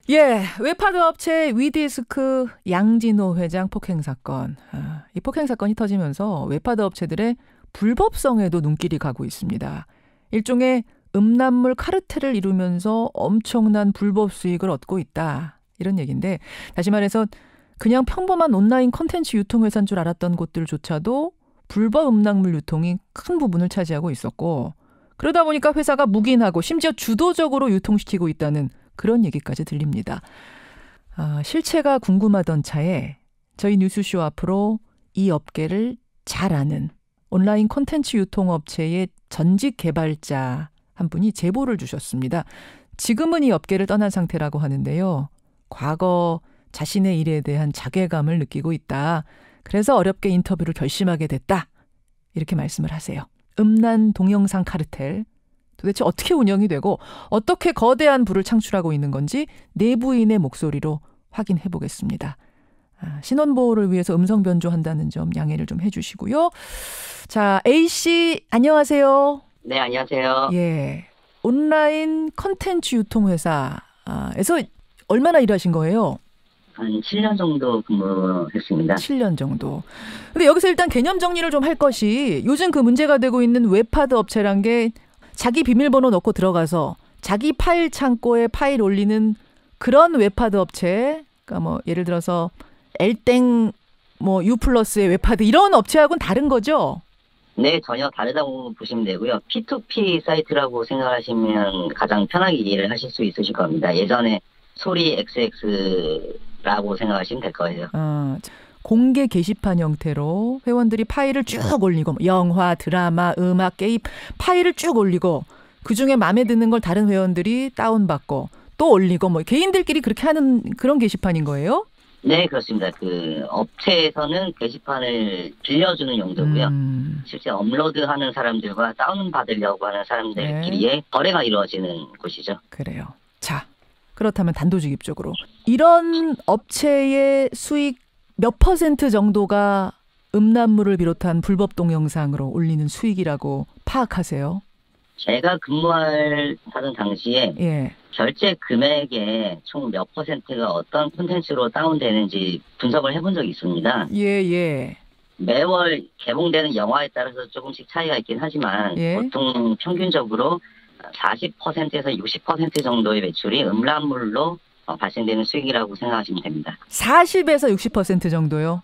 예, 웹하드 업체 위디스크 양진호 회장 폭행 사건. 이 폭행 사건이 터지면서 웹하드 업체들의 불법성에도 눈길이 가고 있습니다. 일종의 음란물 카르텔을 이루면서 엄청난 불법 수익을 얻고 있다. 이런 얘기인데, 다시 말해서 그냥 평범한 온라인 콘텐츠 유통회사인 줄 알았던 곳들조차도 불법 음란물 유통이 큰 부분을 차지하고 있었고, 그러다 보니까 회사가 묵인하고 심지어 주도적으로 유통시키고 있다는 그런 얘기까지 들립니다. 실체가 궁금하던 차에 저희 뉴스쇼 앞으로 이 업계를 잘 아는 온라인 콘텐츠 유통업체의 전직 개발자 한 분이 제보를 주셨습니다. 지금은 이 업계를 떠난 상태라고 하는데요. 과거 자신의 일에 대한 자괴감을 느끼고 있다. 그래서 어렵게 인터뷰를 결심하게 됐다. 이렇게 말씀을 하세요. 음란 동영상 카르텔. 도대체 어떻게 운영이 되고 어떻게 거대한 부를 창출하고 있는 건지 내부인의 목소리로 확인해 보겠습니다. 신원보호를 위해서 음성 변조한다는 점 양해를 좀 해주시고요. 자, A씨 안녕하세요. 네, 안녕하세요. 예, 온라인 컨텐츠 유통회사에서 얼마나 일하신 거예요? 한 7년 정도 근무했습니다. 7년 정도. 근데 여기서 일단 개념 정리를 좀 할 것이, 요즘 그 문제가 되고 있는 웹하드 업체란 게 자기 비밀번호 넣고 들어가서 자기 파일 창고에 파일 올리는 그런 웹하드 업체, 그러니까 뭐 예를 들어서 엘땡 뭐 유플러스의 웹하드 이런 업체하고는 다른 거죠? 네, 전혀 다르다고 보시면 되고요. P2P 사이트라고 생각하시면 가장 편하게 이해를 하실 수 있으실 겁니다. 예전에 소리 XX라고 생각하시면 될 거예요. 공개 게시판 형태로 회원들이 파일을 쭉 올리고, 영화, 드라마, 음악, 게임 파일을 쭉 올리고, 그중에 마음에 드는 걸 다른 회원들이 다운받고 또 올리고, 뭐 개인들끼리 그렇게 하는 그런 게시판인 거예요? 네, 그렇습니다. 그 업체에서는 게시판을 빌려주는 용도고요. 실제 업로드하는 사람들과 다운받으려고 하는 사람들끼리의 거래가 이루어지는 곳이죠. 그래요. 자, 그렇다면 단도직입적으로 이런 업체의 수익 몇 % 정도가 음란물을 비롯한 불법 동영상으로 올리는 수익이라고 파악하세요? 제가 하던 당시에 결제 금액의 총 몇 %가 어떤 콘텐츠로 다운되는지 분석을 해본 적이 있습니다. 매월 개봉되는 영화에 따라서 조금씩 차이가 있긴 하지만 보통 평균적으로 40%에서 60% 정도의 매출이 음란물로 발생되는 수익이라고 생각하시면 됩니다. 40에서 60% 정도요?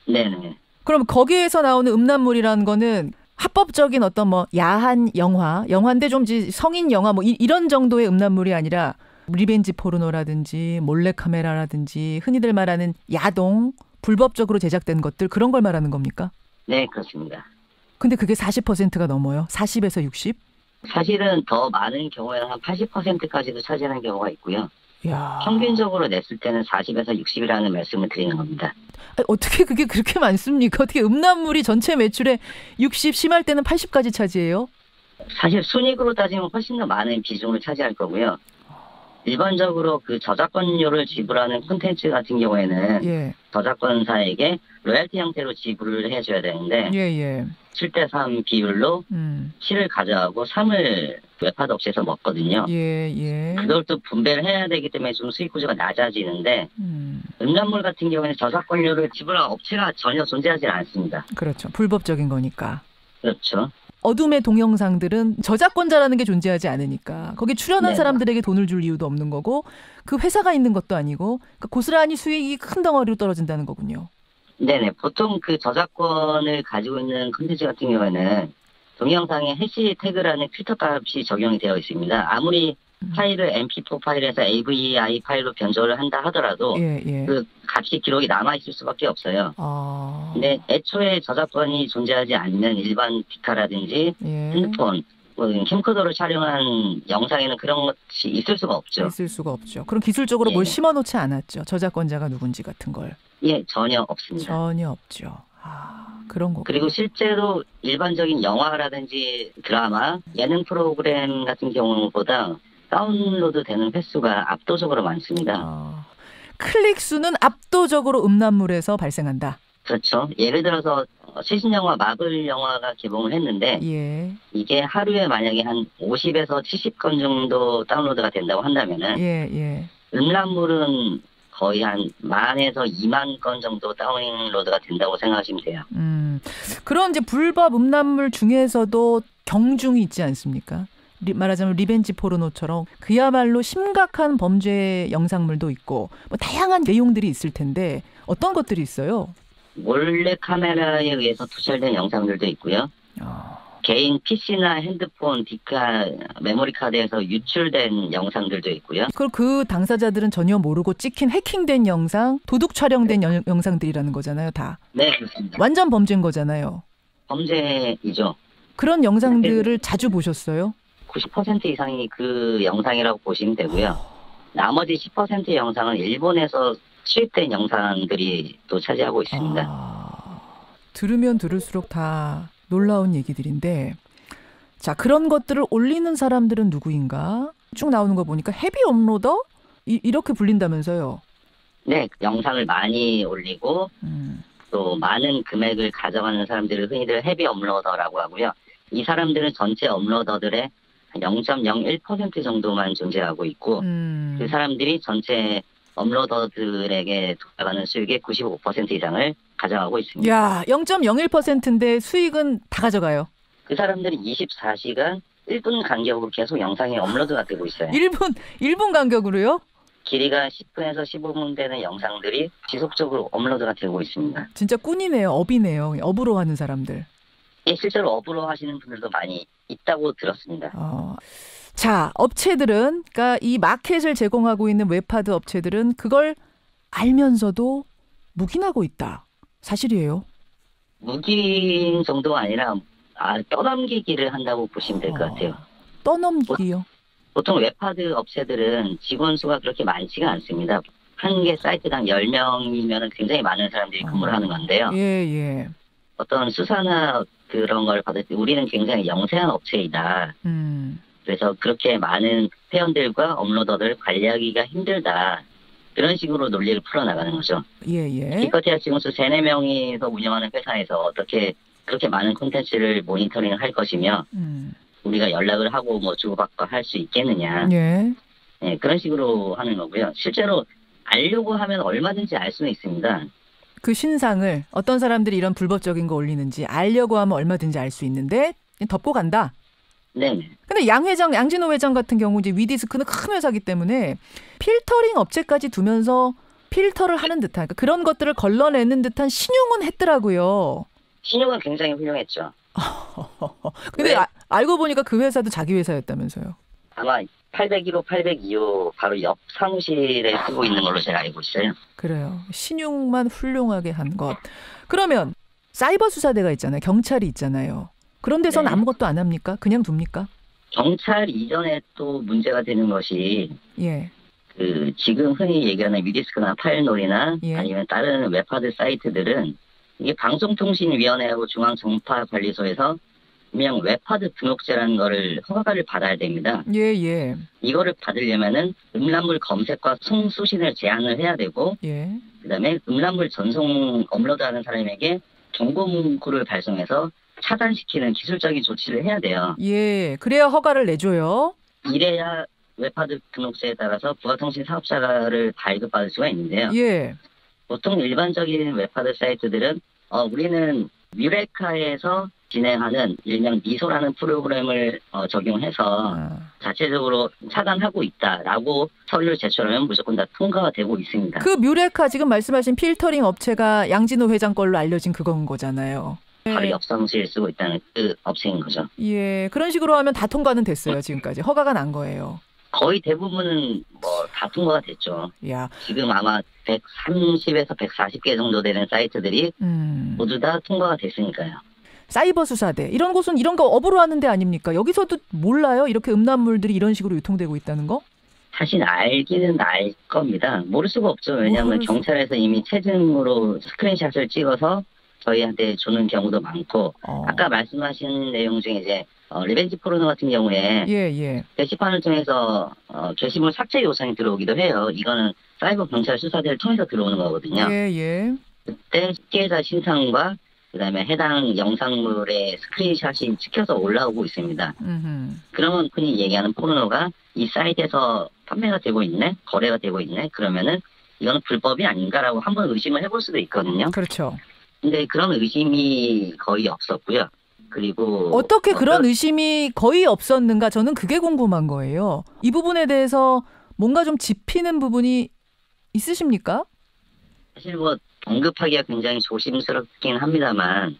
네네. 그럼 거기에서 나오는 음란물이라는 거는 합법적인 어떤 뭐 야한 영화인데 좀 성인 영화 뭐 이런 정도의 음란물이 아니라 리벤지 포르노라든지 몰래카메라라든지 흔히들 말하는 야동, 불법적으로 제작된 것들, 그런 걸 말하는 겁니까? 네, 그렇습니다. 근데 그게 40%가 넘어요? 40에서 60? 사실은 더 많은 경우에는 한 80%까지도 차지하는 경우가 있고요. 야. 평균적으로 냈을 때는 40에서 60이라는 말씀을 드리는 겁니다. 아니, 어떻게 그게 그렇게 많습니까? 어떻게 음란물이 전체 매출의 60, 심할 때는 80까지 차지해요? 사실 순익으로 따지면 훨씬 더 많은 비중을 차지할 거고요. 일반적으로 그 저작권료를 지불하는 콘텐츠 같은 경우에는 저작권사에게 로열티 형태로 지불을 해줘야 되는데 7대3 비율로 7을 가져가고 3을 웹하드 업체에서 먹거든요. 그걸 또 분배를 해야 되기 때문에 좀 수익 구조가 낮아지는데 음란물 같은 경우에는 저작권료를 지불할 업체가 전혀 존재하지 않습니다. 그렇죠. 불법적인 거니까. 그렇죠. 어둠의 동영상들은 저작권자라는 게 존재하지 않으니까 거기 출연한 사람들에게 돈을 줄 이유도 없는 거고, 그 회사가 있는 것도 아니고, 그러니까 고스란히 수익이 큰 덩어리로 떨어진다는 거군요. 네네. 보통 그 저작권을 가지고 있는 콘텐츠 같은 경우에는 동영상에 해시태그라는 필터 값이 적용이 되어 있습니다. 아무리 파일을 MP4 파일에서 AVI 파일로 변조를 한다 하더라도 그 값이 기록이 남아있을 수밖에 없어요. 근데 애초에 저작권이 존재하지 않는 일반 기타라든지 핸드폰, 뭐 캠코더로 촬영한 영상에는 그런 것이 있을 수가 없죠. 있을 수가 없죠. 그럼 기술적으로 뭘 심어놓지 않았죠. 저작권자가 누군지 같은 걸. 전혀 없습니다. 전혀 없죠. 그런 거고. 그리고 실제로 일반적인 영화라든지 드라마, 예능 프로그램 같은 경우보다 다운로드 되는 횟수가 압도적으로 많습니다. 클릭 수는 압도적으로 음란물에서 발생한다. 그렇죠. 예를 들어서 최신 영화 마블 영화가 개봉을 했는데 이게 하루에 만약에 한 50에서 70건 정도 다운로드가 된다고 한다면은 음란물은 거의 한 10,000에서 20,000건 정도 다운로드가 된다고 생각하시면 돼요. 그런 이제 불법 음란물 중에서도 경중이 있지 않습니까? 말하자면 리벤지 포르노처럼 그야말로 심각한 범죄 영상물도 있고 뭐 다양한 내용들이 있을 텐데 어떤 것들이 있어요? 몰래 카메라에 의해서 투철된 영상들도 있고요. 개인 PC나 핸드폰, 디카, 메모리 카드에서 유출된 영상들도 있고요. 그걸 그 당사자들은 전혀 모르고 찍힌 해킹된 영상, 도둑 촬영된 영상들이라는 거잖아요, 다. 네, 그렇습니다. 완전 범죄인 거잖아요. 범죄이죠. 그런 영상들을 자주 보셨어요? 90% 이상이 그 영상이라고 보시면 되고요. 나머지 10%의 영상은 일본에서 수입된 영상들이 또 차지하고 있습니다. 들으면 들을수록 다 놀라운 얘기들인데, 자, 그런 것들을 올리는 사람들은 누구인가? 쭉 나오는 거 보니까 헤비 업로더? 이렇게 불린다면서요? 네, 영상을 많이 올리고 또 많은 금액을 가져가는 사람들을 흔히들 헤비 업로더라고 하고요. 이 사람들은 전체 업로더들의 0.01% 정도만 존재하고 있고 그 사람들이 전체 업로더들에게 돌아가는 수익의 95% 이상을 가져가고 있습니다. 야, 0.01%인데 수익은 다 가져가요. 그 사람들이 24시간 1분 간격으로 계속 영상이 업로드가 되고 있어요. 1분 간격으로요? 길이가 10분에서 15분 되는 영상들이 지속적으로 업로드가 되고 있습니다. 진짜 꾼이네요. 업이네요. 업으로 하는 사람들. 예, 실제로 업으로 하시는 분들도 많이 있다고 들었습니다. 자, 업체들은, 그러니까 이 마켓을 제공하고 있는 웹하드 업체들은 그걸 알면서도 묵인하고 있다. 사실이에요? 묵인 정도가 아니라 떠넘기기를 한다고 보시면 될 것 같아요. 떠넘기기요? 보통 웹하드 업체들은 직원 수가 그렇게 많지가 않습니다. 한 개 사이트당 10명이면 굉장히 많은 사람들이 근무를 하는 건데요. 예. 어떤 수사나 그런 걸 받을 때 우리는 굉장히 영세한 업체이다. 그래서 그렇게 많은 회원들과 업로더들을 관리하기가 힘들다. 그런 식으로 논리를 풀어나가는 거죠. 예. 기껏해야 지금 3-4명이서 운영하는 회사에서 어떻게 그렇게 많은 콘텐츠를 모니터링을 할 것이며 우리가 연락을 하고 뭐 주고받고 할 수 있겠느냐. 예. 네, 그런 식으로 하는 거고요. 실제로 알려고 하면 얼마든지 알 수는 있습니다. 그 신상을 어떤 사람들이 이런 불법적인 거 올리는지 알려고 하면 얼마든지 알 수 있는데 덮고 간다. 네. 근데 양진호 회장 같은 경우 이제 위디스크는 큰 회사기 때문에 필터링 업체까지 두면서 필터를 하는 듯한 그러니까 그런 것들을 걸러내는 듯한 신용은 했더라고요. 신용은 굉장히 훌륭했죠. 근데 알고 보니까 그 회사도 자기 회사였다면서요. 아마 801호, 802호 바로 옆 사무실에 쓰고 있는 걸로 제가 알고 있어요. 그래요. 신용만 훌륭하게 한 것. 그러면 사이버 수사대가 있잖아요. 경찰이 있잖아요. 그런 데서는 아무것도 안 합니까? 그냥 둡니까? 경찰 이전에 또 문제가 되는 것이 지금 흔히 얘기하는 위디스크나 파일놀이나 아니면 다른 웹하드 사이트들은 이게 방송통신위원회하고 중앙정파관리소에서 분명 웹하드 등록제라는 거를 허가를 받아야 됩니다. 예. 이거를 받으려면은 음란물 검색과 송수신을 제한을 해야 되고, 그다음에 음란물 전송 업로드하는 사람에게 경고 문구를 발송해서 차단시키는 기술적인 조치를 해야 돼요. 예, 그래야 허가를 내줘요. 이래야 웹하드 등록제에 따라서 부가통신 사업자를 발급받을 수가 있는데요. 보통 일반적인 웹하드 사이트들은 우리는 뮤레카에서 진행하는 일명 미소라는 프로그램을 적용해서 자체적으로 차단하고 있다라고 서류를 제출하면 무조건 다 통과가 되고 있습니다. 그 뮤레카 지금 말씀하신 필터링 업체가 양진호 회장 걸로 알려진 그건 거잖아요. 바로 옆 사무실을 쓰고 있다는 그 업체인 거죠. 예, 그런 식으로 하면 다 통과는 됐어요. 지금까지 허가가 난 거예요. 거의 대부분은 다 통과가 됐죠. 지금 아마 130에서 140개 정도 되는 사이트들이 모두 다 통과가 됐으니까요. 사이버 수사대 이런 곳은 이런 거 업으로 하는 데 아닙니까? 여기서도 몰라요? 이렇게 음란물들이 이런 식으로 유통되고 있다는 거? 사실 알기는 알 겁니다. 모를 수가 없죠. 왜냐하면 경찰에서 이미 체증으로 스크린샷을 찍어서 저희한테 주는 경우도 많고 아까 말씀하신 내용 중에 이제 리벤지 포르노 같은 경우에 게시판을 통해서 게시물 삭제 요청이 들어오기도 해요. 이거는 사이버 경찰 수사대를 통해서 들어오는 거거든요. 그때 피해자 신상과 그다음에 해당 영상물의 스크린샷이 찍혀서 올라오고 있습니다. 그러면 흔히 얘기하는 포르노가 이 사이트에서 판매가 되고 있네, 거래가 되고 있네. 그러면은 이거는 불법이 아닌가라고 한번 의심을 해볼 수도 있거든요. 그렇죠. 근데 그런 의심이 거의 없었고요. 그리고 어떻게 그런 의심이 거의 없었는가? 저는 그게 궁금한 거예요. 이 부분에 대해서 뭔가 좀 짚히는 부분이 있으십니까? 사실 뭐 언급하기가 굉장히 조심스럽긴 합니다만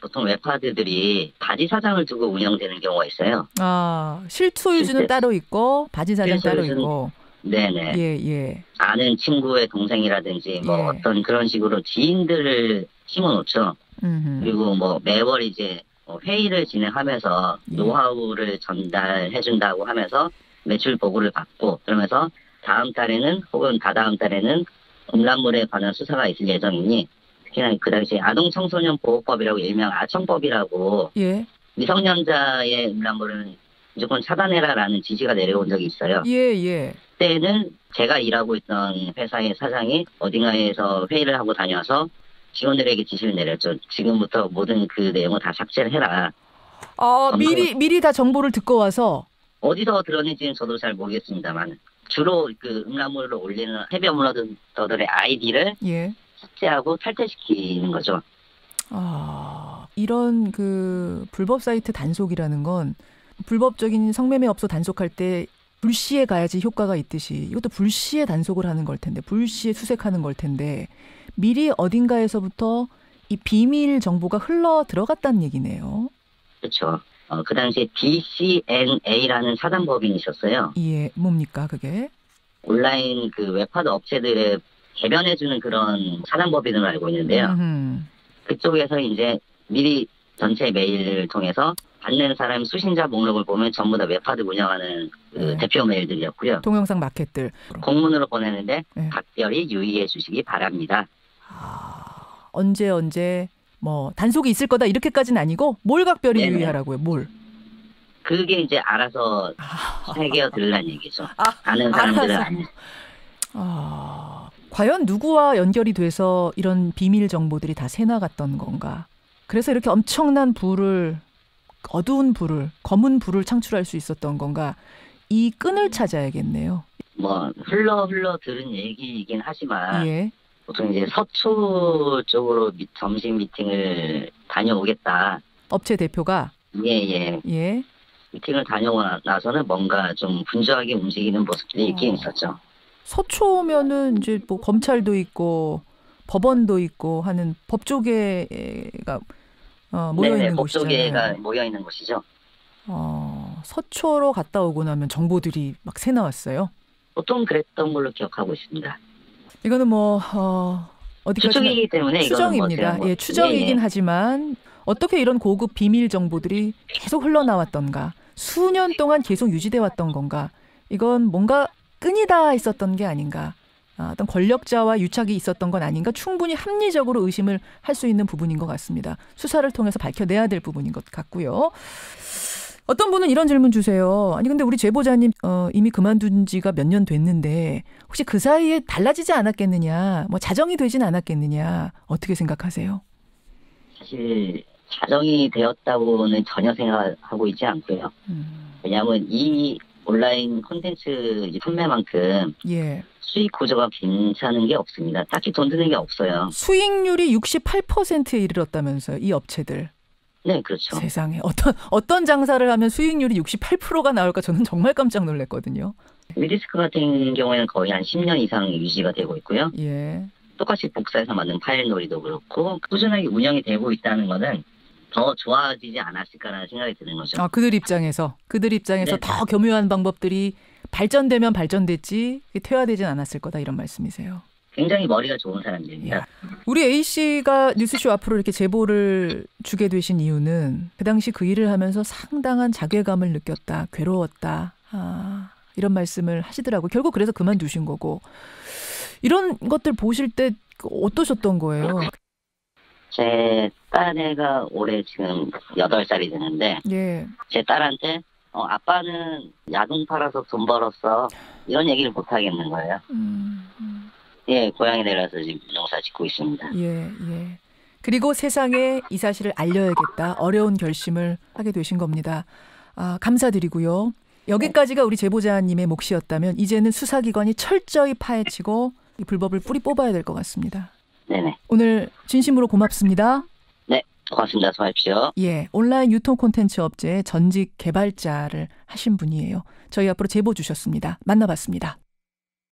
보통 웹하드들이 바지 사장을 두고 운영되는 경우가 있어요. 아, 실투 유주는 따로 있고 바지 사장 따로 있고. 네네. 예. 아는 친구의 동생이라든지 뭐 어떤 그런 식으로 지인들을 심어놓죠. 그리고 뭐 매월 이제 회의를 진행하면서 노하우를 전달해준다고 하면서 매출 보고를 받고, 그러면서 다음 달에는 혹은 다다음 달에는 음란물에 관한 수사가 있을 예정이니, 특히나 그 당시에 아동청소년 보호법이라고 일명 아청법이라고 미성년자의 음란물은 무조건 차단해라라는 지시가 내려온 적이 있어요. 그때는 제가 일하고 있던 회사의 사장이 어딘가에서 회의를 하고 다녀와서 직원들에게 지시를 내렸죠. 지금부터 모든 그 내용을 다 삭제를 해라. 미리 다 정보를 듣고 와서? 어디서 들었는지는 저도 잘 모르겠습니다만 주로 그 음란물을 올리는 해외 업로더들의 아이디를 삭제하고 탈퇴시키는 거죠. 이런 그 불법 사이트 단속이라는 건 불법적인 성매매 업소 단속할 때 불시에 가야지 효과가 있듯이 이것도 불시에 단속을 하는 걸 텐데, 불시에 수색하는 걸 텐데 미리 어딘가에서부터 이 비밀 정보가 흘러 들어갔다는 얘기네요. 그렇죠. 그 당시에 DCNA라는 사단법인이 있었어요. 예, 뭡니까 그게? 온라인 그 웹하드 업체들을 개변해주는 그런 사단법인으로 알고 있는데요. 그쪽에서 이제 미리 전체 메일을 통해서 받는 사람 수신자 목록을 보면 전부 다 웹하드 운영하는 그 대표 메일들이었고요. 동영상 마켓들. 공문으로 보내는데 각별히 유의해 주시기 바랍니다. 언제 뭐 단속이 있을 거다 이렇게까지는 아니고 뭘 각별히 유의하라고요? 뭘? 그게 이제 알아서 새겨 들으란 얘기죠. 아는 사람들은 아니에요. 과연 누구와 연결이 돼서 이런 비밀 정보들이 다 새나갔던 건가? 그래서 이렇게 엄청난 어두운 불을, 검은 불을 창출할 수 있었던 건가? 이 끈을 찾아야겠네요. 뭐 흘러 들은 얘기이긴 하지만 보통 이제 서초 쪽으로 점심 미팅을 다녀오겠다. 업체 대표가? 예. 미팅을 다녀오고 나서는 뭔가 좀 분주하게 움직이는 모습들이 있긴 있었죠. 서초면은 이제 뭐 검찰도 있고 법원도 있고 하는 법조계가 모여 있는 곳이잖아요. 법조계가 모여 있는 곳이죠. 서초로 갔다 오고 나면 정보들이 막 새 나왔어요. 보통 그랬던 걸로 기억하고 있습니다. 이거는 뭐 어디까지나 추정이기 때문에 추정입니다. 뭐 추정이긴 하지만 어떻게 이런 고급 비밀 정보들이 계속 흘러나왔던가, 수년 동안 계속 유지돼 왔던 건가? 이건 뭔가 끈이 다 있었던 게 아닌가? 어떤 권력자와 유착이 있었던 건 아닌가? 충분히 합리적으로 의심을 할 수 있는 부분인 것 같습니다. 수사를 통해서 밝혀내야 될 부분인 것 같고요. 어떤 분은 이런 질문 주세요. 아니 근데 우리 제보자님 이미 그만둔 지가 몇 년 됐는데 혹시 그 사이에 달라지지 않았겠느냐, 뭐 자정이 되진 않았겠느냐, 어떻게 생각하세요? 사실 자정이 되었다고는 전혀 생각하고 있지 않고요. 왜냐하면 이 온라인 콘텐츠 판매만큼 수익 구조가 괜찮은 게 없습니다. 딱히 돈 드는 게 없어요. 수익률이 68%에 이르렀다면서요, 이 업체들. 네, 그렇죠. 세상에 어떤 장사를 하면 수익률이 68%가 나올까 저는 정말 깜짝 놀랐거든요. 위디스크 같은 경우에는 거의 한 10년 이상 유지가 되고 있고요. 똑같이 복사해서 만든 파일놀이도 그렇고 꾸준하게 운영이 되고 있다는 거는 더 좋아지지 않았을까라는 생각이 드는 거죠. 그들 입장에서 더 교묘한 방법들이 발전되면 발전됐지 퇴화되진 않았을 거다, 이런 말씀이세요. 굉장히 머리가 좋은 사람들입니다. 우리 A씨가 뉴스쇼 앞으로 이렇게 제보를 주게 되신 이유는 그 당시 그 일을 하면서 상당한 자괴감을 느꼈다, 괴로웠다, 이런 말씀을 하시더라고요. 결국 그래서 그만두신 거고. 이런 것들 보실 때 어떠셨던 거예요? 제 딸애가 올해 지금 8살이 되는데 제 딸한테 아빠는 야동 팔아서 돈 벌었어, 이런 얘기를 못 하겠는 거예요. 고향에 내려와서 지금 농사 짓고 있습니다. 그리고 세상에 이 사실을 알려야겠다. 어려운 결심을 하게 되신 겁니다. 감사드리고요. 여기까지가 우리 제보자님의 몫이었다면 이제는 수사기관이 철저히 파헤치고 이 불법을 뿌리 뽑아야 될 것 같습니다. 네네. 오늘 진심으로 고맙습니다. 네, 고맙습니다. 수고하십시오. 예, 온라인 유통 콘텐츠 업체의 전직 개발자를 하신 분이에요. 저희 앞으로 제보 주셨습니다. 만나봤습니다.